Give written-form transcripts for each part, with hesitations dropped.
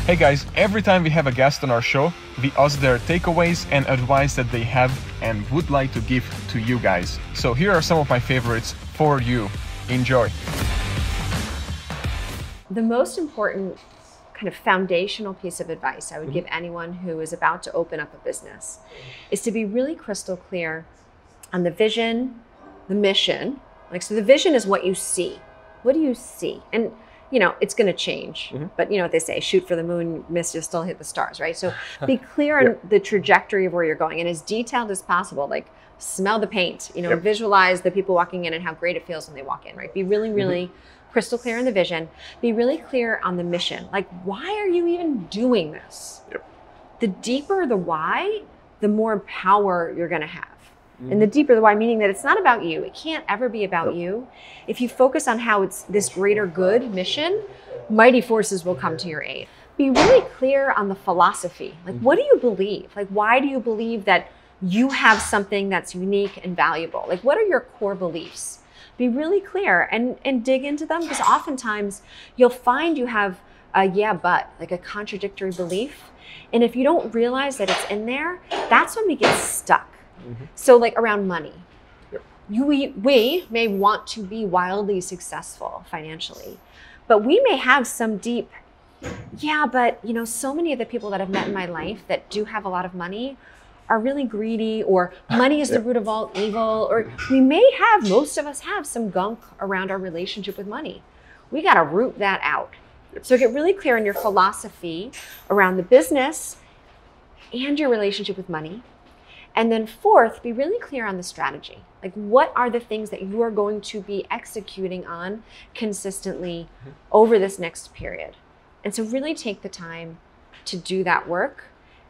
Hey guys, every time we have a guest on our show, we ask their takeaways and advice that they have and would like to give to you guys. So here are some of my favorites for you. Enjoy. The most important kind of foundational piece of advice I would give anyone who is about to open up a business is to be really crystal clear on the vision, the mission. So the vision is what you see. What do you see? And it's going to change, but what they say, shoot for the moon, miss, you'll still hit the stars, right? So be clear on the trajectory of where you're going and as detailed as possible, like smell the paint, visualize the people walking in and how great it feels when they walk in, right? Be really, really crystal clear on the vision, be really clear on the mission. Like, why are you even doing this? The deeper the why, the more power you're going to have. And the deeper the why, meaning that it's not about you. It can't ever be about you. If you focus on how it's this greater good mission, mighty forces will come to your aid. Be really clear on the philosophy. Like, what do you believe? Like, why do you believe that you have something that's unique and valuable? Like, what are your core beliefs? Be really clear and dig into them, because oftentimes you'll find you have a like a contradictory belief. And if you don't realize that it's in there, that's when we get stuck. So like around money, we may want to be wildly successful financially, but we may have some deep, but so many of the people that I've met in my life that do have a lot of money are really greedy, or money is the root of all evil, or most of us have some gunk around our relationship with money. We got to root that out. So get really clear on your philosophy around the business and your relationship with money. And then fourth, be really clear on the strategy. Like, what are the things that you are going to be executing on consistently over this next period? And so really take the time to do that work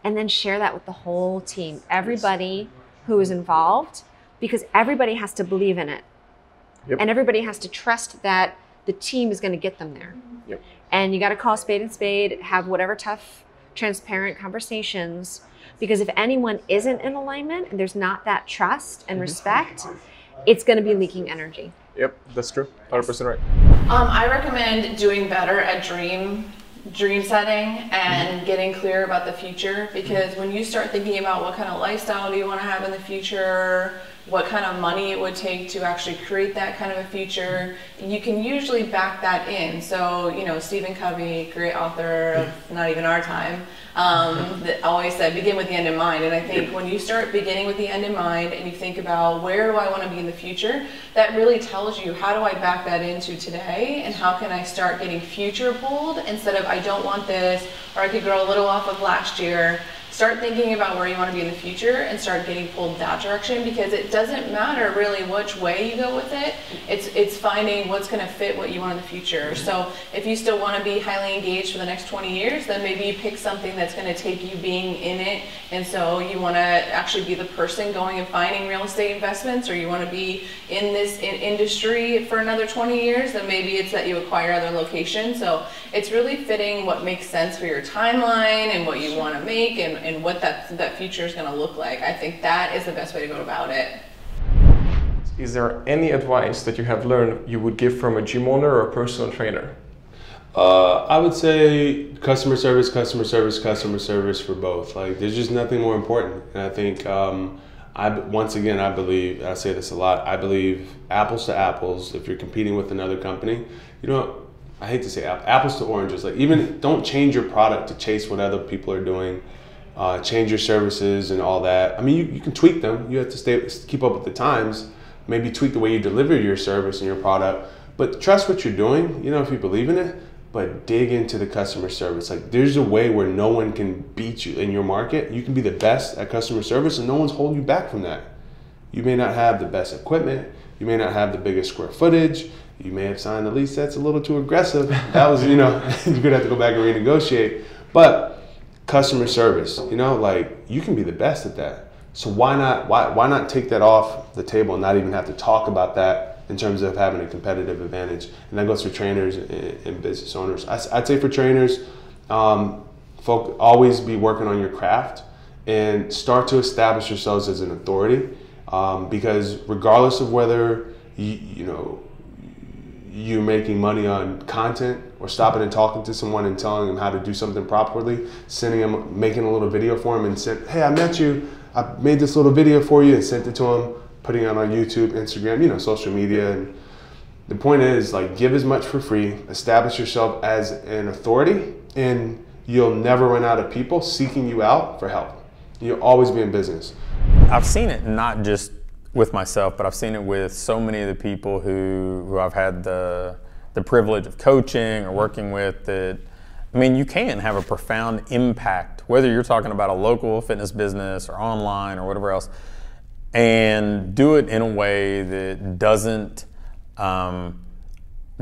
and then share that with the whole team, everybody who is involved, because everybody has to believe in it. And everybody has to trust that the team is going to get them there. And you got to call spade and spade, have whatever tough, transparent conversations. Because if anyone isn't in alignment and there's not that trust and respect, it's going to be leaking energy. Yep, that's true. 100% right. I recommend doing better at dream setting and getting clear about the future, because when you start thinking about what kind of lifestyle do you want to have in the future, what kind of money it would take to actually create that kind of a future, you can usually back that in. So, Stephen Covey, great author of Not Even Our Time, that always said, begin with the end in mind. And I think when you start beginning with the end in mind and you think about where do I want to be in the future, that really tells you, how do I back that into today, and how can I start getting future pulled instead of I don't want this, or I could grow a little off of last year. Start thinking about where you want to be in the future and start getting pulled that direction, because it doesn't matter really which way you go with it. It's finding what's going to fit what you want in the future. So if you still want to be highly engaged for the next 20 years, then maybe you pick something that's going to take you being in it. And so you want to actually be the person going and finding real estate investments, or you want to be in this industry for another 20 years, then maybe it's that you acquire other locations. So it's really fitting what makes sense for your timeline and what you want to make, and what that future is going to look like. I think that is the best way to go about it. Is there any advice that you have learned you would give from a gym owner or a personal trainer? I would say customer service for both. Like, there's just nothing more important. And I think, I believe, I say this a lot, I believe apples to apples, if you're competing with another company, I hate to say apples to oranges. Like, even don't change your product to chase what other people are doing. Change your services and all that. I mean, you can tweak them. You have to keep up with the times. Maybe tweak the way you deliver your service and your product. But trust what you're doing, if you believe in it. But dig into the customer service. Like, there's a way where no one can beat you in your market. You can be the best at customer service, and no one's holding you back from that. You may not have the best equipment. You may not have the biggest square footage. You may have signed a lease that's a little too aggressive. That was, you're gonna have to go back and renegotiate. But customer service, you can be the best at that. So why not take that off the table and not even have to talk about that in terms of having a competitive advantage? And that goes for trainers and business owners. I'd say for trainers, always be working on your craft and start to establish yourselves as an authority, because regardless of whether you you making money on content or stopping and talking to someone and telling them how to do something properly, sending them, making a little video for them and said, hey, I met you, I made this little video for you and sent it to them, putting it on YouTube, Instagram, social media. And the point is, like, give as much for free, establish yourself as an authority, and you'll never run out of people seeking you out for help. You'll always be in business. I've seen it not just with myself, but I've seen it with so many of the people who I've had the privilege of coaching or working with, that, I mean, you can have a profound impact, whether you're talking about a local fitness business or online or whatever else, and do it in a way that doesn't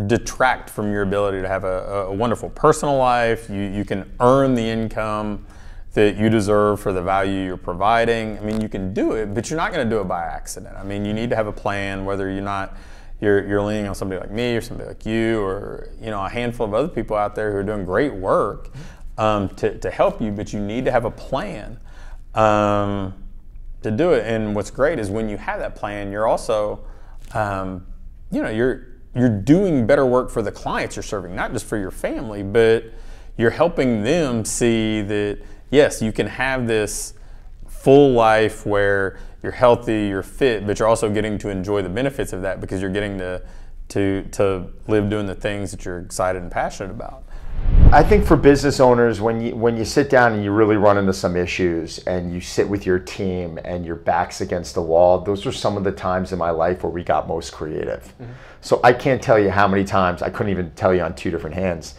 detract from your ability to have a wonderful personal life. You can earn the income that you deserve for the value you're providing. I mean, you can do it, but you're not going to do it by accident. I mean, you need to have a plan, whether you're leaning on somebody like me or somebody like you, or a handful of other people out there who are doing great work to help you, but you need to have a plan to do it. And what's great is when you have that plan, you're also, you're doing better work for the clients you're serving, not just for your family, but you're helping them see that, yes, you can have this full life where you're healthy, you're fit, but you're also getting to enjoy the benefits of that because you're getting to live doing the things that you're excited and passionate about. I think for business owners, when you sit down and you really run into some issues and you sit with your team and your back's against the wall, those are some of the times in my life where we got most creative. Mm-hmm. So I can't tell you how many times, I couldn't even tell you on two different hands,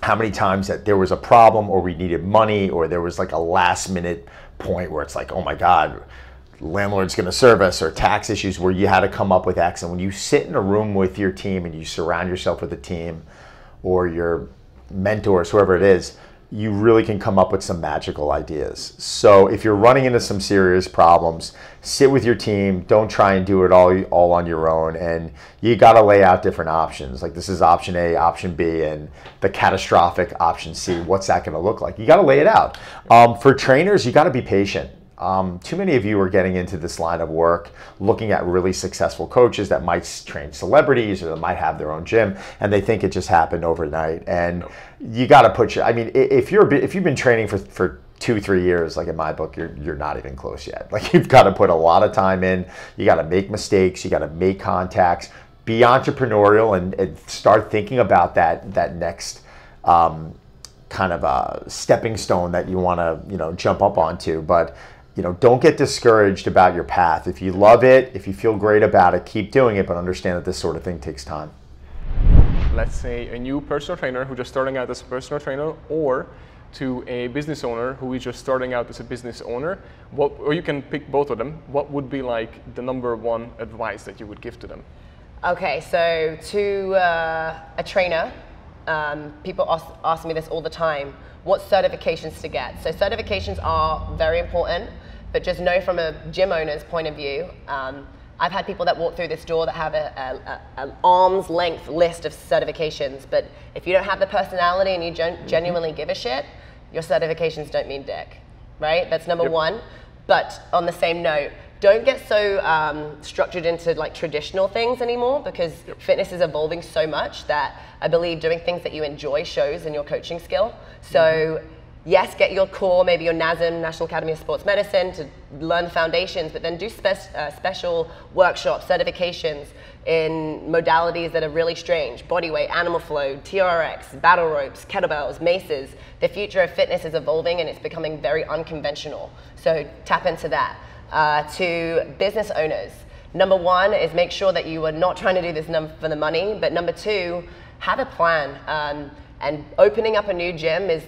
how many times that there was a problem or we needed money or there was like a last minute point where it's like, oh my God, landlord's gonna serve us, or tax issues where you had to come up with X. And when you sit in a room with your team and you surround yourself with a team or your mentors, whoever it is, you really can come up with some magical ideas. So if you're running into some serious problems, sit with your team. Don't try and do it all on your own. And you got to lay out different options. Like, this is option A, option B, and the catastrophic option C. What's that going to look like? You got to lay it out. For trainers, you got to be patient. Too many of you are getting into this line of work looking at really successful coaches that might train celebrities or that might have their own gym, and they think it just happened overnight. And you got to put if you've been training for 2-3 years, like in my book, you're not even close yet. Like, you've got to put a lot of time in. You got to make mistakes. You got to make contacts. Be entrepreneurial and start thinking about that next kind of a stepping stone that you want to jump up onto. But don't get discouraged about your path. If you love it, if you feel great about it, keep doing it, but understand that this sort of thing takes time. Let's say a new personal trainer who's just starting out as a personal trainer, or to a business owner who is just starting out as a business owner, or you can pick both of them, what would be like the number one advice that you would give to them? Okay, so to a trainer, people ask me this all the time, what certifications to get. So certifications are very important, but just know from a gym owner's point of view, I've had people that walk through this door that have an arm's length list of certifications, but if you don't have the personality and you genuinely give a shit, your certifications don't mean dick, right? That's number one. But on the same note, don't get so structured into like traditional things anymore, because fitness is evolving so much that I believe doing things that you enjoy shows in your coaching skill. So yes, get your core, maybe your NASM, National Academy of Sports Medicine, to learn the foundations, but then do special workshops, certifications in modalities that are really strange. Bodyweight, animal flow, TRX, battle ropes, kettlebells, maces. The future of fitness is evolving and it's becoming very unconventional. So tap into that. To business owners, number one is make sure that you are not trying to do this for the money, but number two, have a plan. And opening up a new gym is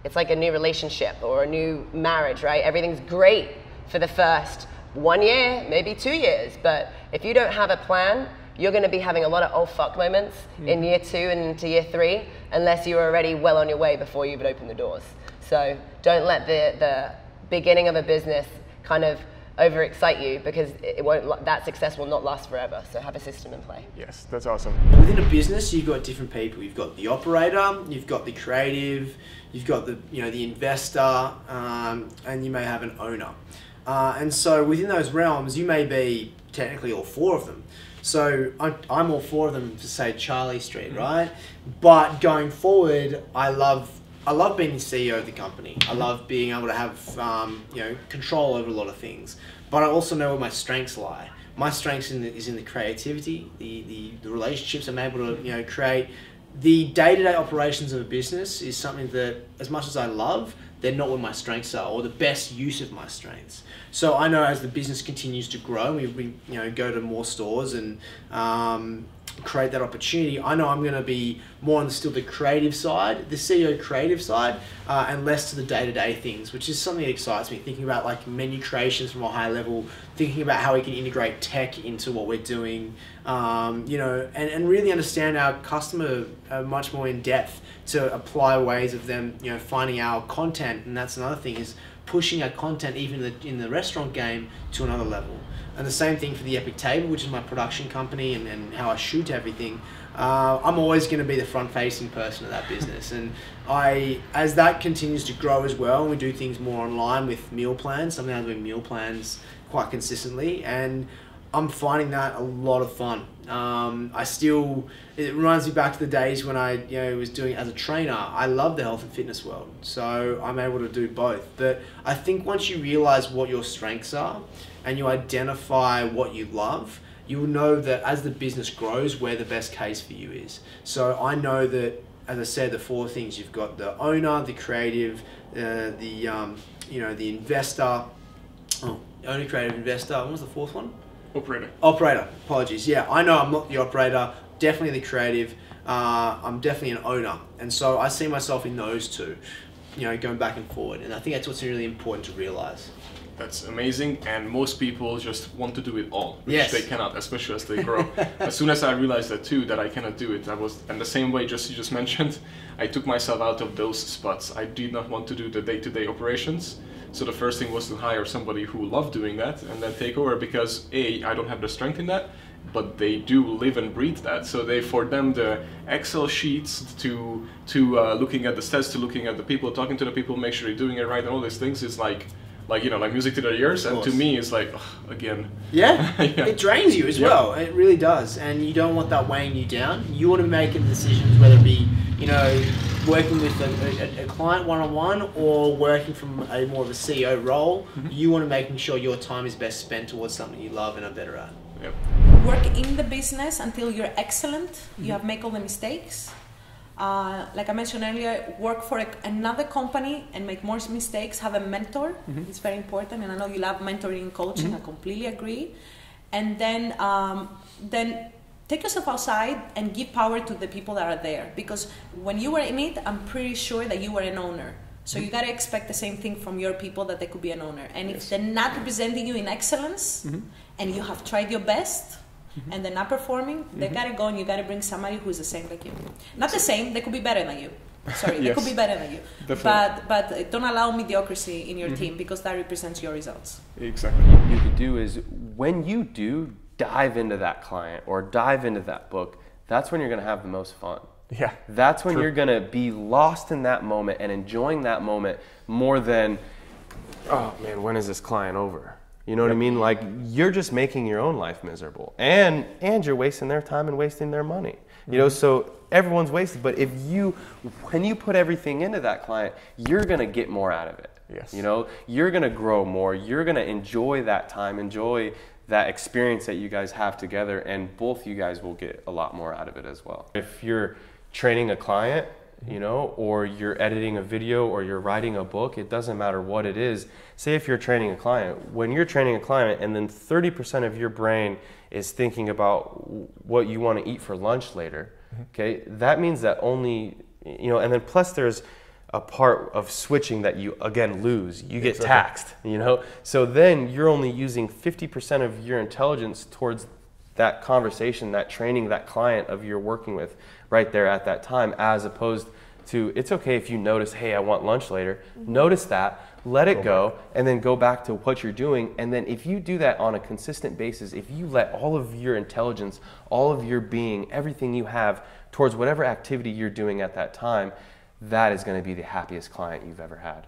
it's like a new relationship or a new marriage, right? Everything's great for the first 1 year, maybe 2 years, but if you don't have a plan, you're gonna be having a lot of oh fuck moments in year 2 and into year 3, unless you're already well on your way before you even open the doors. So don't let the beginning of a business kind of overexcite you, because that success will not last forever. So have a system in play. Yes, that's awesome. Within a business, you've got different people. You've got the operator, you've got the creative, you've got the investor, and you may have an owner. And so within those realms, you may be technically all four of them. So I'm all for them to say Charlie Street, right? But going forward, I love being the CEO of the company. I love being able to have control over a lot of things. But I also know where my strengths lie. My strengths is in the creativity, the relationships I'm able to create. The day-to-day operations of a business is something that, as much as I love, they're not where my strengths are, or the best use of my strengths. So I know as the business continues to grow, we go to more stores and create that opportunity. I know I'm going to be more on still the creative side, the CEO creative side, and less to the day-to-day things, which is something that excites me. Thinking about like menu creations from a high level, thinking about how we can integrate tech into what we're doing, and really understand our customer much more in depth to apply ways of them, finding our content. And that's another thing, is pushing our content even in the restaurant game to another level. And the same thing for the Epic Table, which is my production company and how I shoot everything. I'm always going to be the front-facing person of that business. And as that continues to grow as well, and we do things more online with meal plans, something I'm doing meal plans quite consistently, and I'm finding that a lot of fun. It reminds me back to the days when I was doing it as a trainer. I love the health and fitness world, so I'm able to do both. But I think once you realize what your strengths are and you identify what you love, you will know that as the business grows, where the best case for you is. So I know that, as I said, the four things: you've got the owner, the creative, the investor. Owner, creative, investor. What was the fourth one? Operator. Apologies. Yeah, I know I'm not the operator. Definitely the creative. I'm definitely an owner, and so I see myself in those two, going back and forward. And I think that's what's really important to realize. That's amazing, and most people just want to do it all, which yes. they cannot, especially as they grow. As soon as I realized that too, that I cannot do it, and the same way you just mentioned, I took myself out of those spots. I did not want to do the day-to-day operations. So the first thing was to hire somebody who loved doing that and then take over, because I don't have the strength in that, but they do live and breathe that. So for them, the Excel sheets to looking at the stats, to looking at the people, talking to the people, make sure you're doing it right, and all these things is like music to their ears. And to me, it's like, again. Yeah, yeah. It drains you as well. It really does. And you don't want that weighing you down. You want to be making decisions, whether it be, working with a client one-on-one or working from a more of a CEO role. Mm-hmm. You want to making sure your time is best spent towards something you love and are better at. Yep. Work in the business until you're excellent. Mm-hmm. You have make all the mistakes. Like I mentioned earlier, work for another company and make more mistakes. Have a mentor. Mm-hmm. It's very important, and I know you love mentoring and coaching. Mm-hmm. I completely agree. And then take yourself outside and give power to the people that are there, because when you were in it, I'm pretty sure that you were an owner. So you got to expect the same thing from your people, that they could be an owner. And if they're not representing you in excellence, mm-hmm. and you have tried your best, mm-hmm. and they're not performing, they got to go, and you got to bring somebody who's the same like you. Not the same, they could be better than you. Sorry, they could be better than you. But don't allow mediocrity in your mm-hmm. team, because that represents your results. Exactly. What you could do is, when you do dive into that client or dive into that book, that's when you're going to have the most fun. Yeah. That's when you're going to be lost in that moment and enjoying that moment more than, oh man, when is this client over? You know what I mean? Like, you're just making your own life miserable, and you're wasting their time and wasting their money. You know, so everyone's wasted. But when you put everything into that client, you're going to get more out of it. Yes. You're going to grow more. You're going to enjoy that time, enjoy that experience that you guys have together, and both you guys will get a lot more out of it as well. If you're training a client, or you're editing a video, or you're writing a book, it doesn't matter what it is. Say if you're training a client, when you're training a client and then 30% of your brain is thinking about what you want to eat for lunch later, okay, that means that only, and then plus there's a part of switching that you again lose. You get taxed, So then you're only using 50% of your intelligence towards that conversation, that training, that client of you're working with right there at that time, as opposed to, it's okay if you notice, hey, I want lunch later. Mm-hmm. Notice that, let it go, and then go back to what you're doing. And then if you do that on a consistent basis, if you let all of your intelligence, all of your being, everything you have towards whatever activity you're doing at that time, that is going to be the happiest client you've ever had.